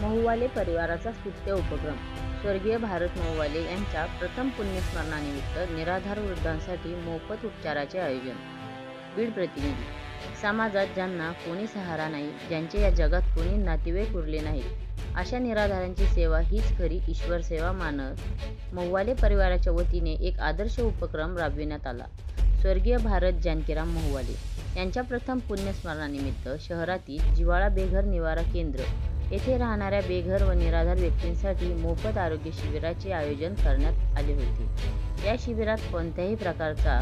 महुवाले परिवाराचा स्तुत्य उपक्रम. स्वर्गीय भारत महुवाले यांच्या प्रथम पुण्यस्मरणानिमित्त निराधार वृद्धांसाठी मोफत उपचाराचे आयोजन. बीड प्रतिनिधी. समाजात ज्यांना कोणी सहारा नाही, ज्यांचे या जगात कोणी नातेवाईक उरले नाहीत, अशा निराधारांची सेवा हीच खरी ईश्वर सेवा मानत महुवाले परिवाराच्या वतीने एक आदर्श उपक्रम राबविण्यात आला. स्वर्गीय भारत जानकीराम महुवाले यांच्या प्रथम पुण्यस्मरणानिमित्त शहरातील जिव्हाळा बेघर निवारा केंद्र येथे राहणाऱ्या बेघर व निराधार व्यक्तींसाठी मोफत आरोग्य शिबिराचे आयोजन करण्यात आले होते. या शिबिरात कोणत्याही प्रकारचा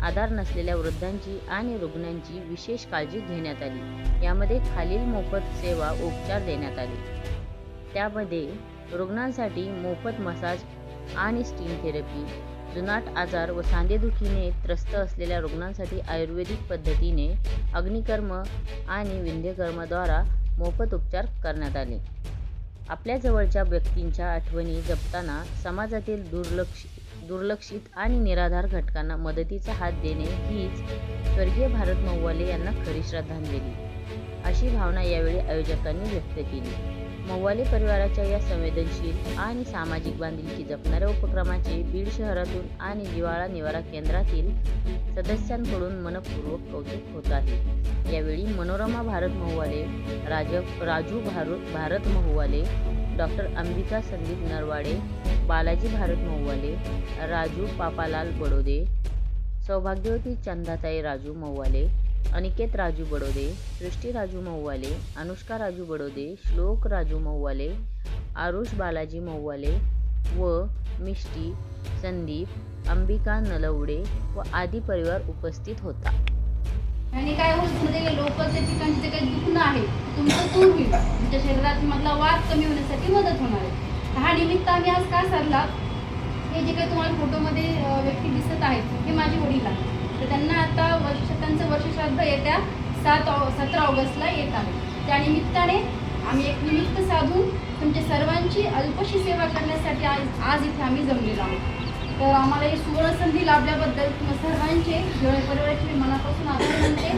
आधार नसलेल्या वृद्धांची आणि रुग्णांची विशेष काळजी घेण्यात आली. यामध्ये खालील मोफत सेवा उपचार देण्यात आले. त्यामध्ये रुग्णांसाठी मोफत मसाज आणि स्टीम थेरपी, जुनाट आजार व सांधेदुखीने त्रस्त असलेल्या रुग्णांसाठी आयुर्वेदिक पद्धतीने अग्निकर्म आणि विंध्यकर्मद्वारा मोफत उपचार करण्यात आले. आपल्या जवळच्या व्यक्तींच्या आठवणी जपताना समाजातील दुर्लक्षित आणि निराधार घटकांना मदतीचा हात देणे हीच स्वर्गीय भारत महुवाले यांना खरी श्रद्धांजली, अशी भावना यावेळी आयोजकांनी व्यक्त केली. महुवाले परिवाराच्या या संवेदनशील आणि सामाजिक बांधिलकी जपणाऱ्या उपक्रमाचे बीड शहरातून आणि जिव्हाळा निवारा केंद्रातील सदस्यांकडून मनपूर्वक कौतुक होत आहे. यावेळी मनोरमा भारत महुवाले, राजू भारत महुवाले, डॉक्टर अंबिका संदीप नरवाडे, बालाजी भारत महुवाले, राजू पापालाल बडोदे, सौभाग्यवती चंदाताई राजू महुवाले, अनिकेत राजू बडोदे, सृष्टी राजू महुवाले, अनुष्का राजू बडोदे, श्लोक राजू महुवाले, आरुष बालाजी महुवाले व मिष्टी संदीप अंबिका नलवडे व आदी परिवार उपस्थित होता. आणि काय होतं लोकांच्या ठिकाणी जे काही दुखणं आहे तुमचं दूर होईल, तुमच्या शरीरात मधला वाद कमी होण्यासाठी मदत होणार आहे. हा निमित्त आम्ही आज का साधला, हे जे काही तुम्हाला फोटोमध्ये व्यक्ती दिसत आहेत हे माझे वडील आहेत. तर त्यांना आता त्यांचं वर्षश्राद्ध येत्या 17 ऑगस्टला येत आहे. त्यानिमित्ताने आम्ही एक निमित्त साधून तुमच्या सर्वांची अल्पशी सेवा करण्यासाठी आज इथे आम्ही जमलेलो आहोत. तर आम्हाला ही सुवर्णसंधी लाभल्याबद्दल तुम्हा सर्वांचे परिवाराचे मी मनापासून आभार मानते.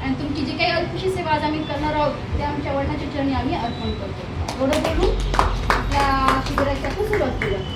आणि तुमची जी काही अल्पशी सेवा आज आम्ही करणार आहोत ते आमच्या वडिलांच्या चरणी आम्ही अर्पण करतो. एवढं बोलून आपल्या शिबिराची आपण सुरुवात केली.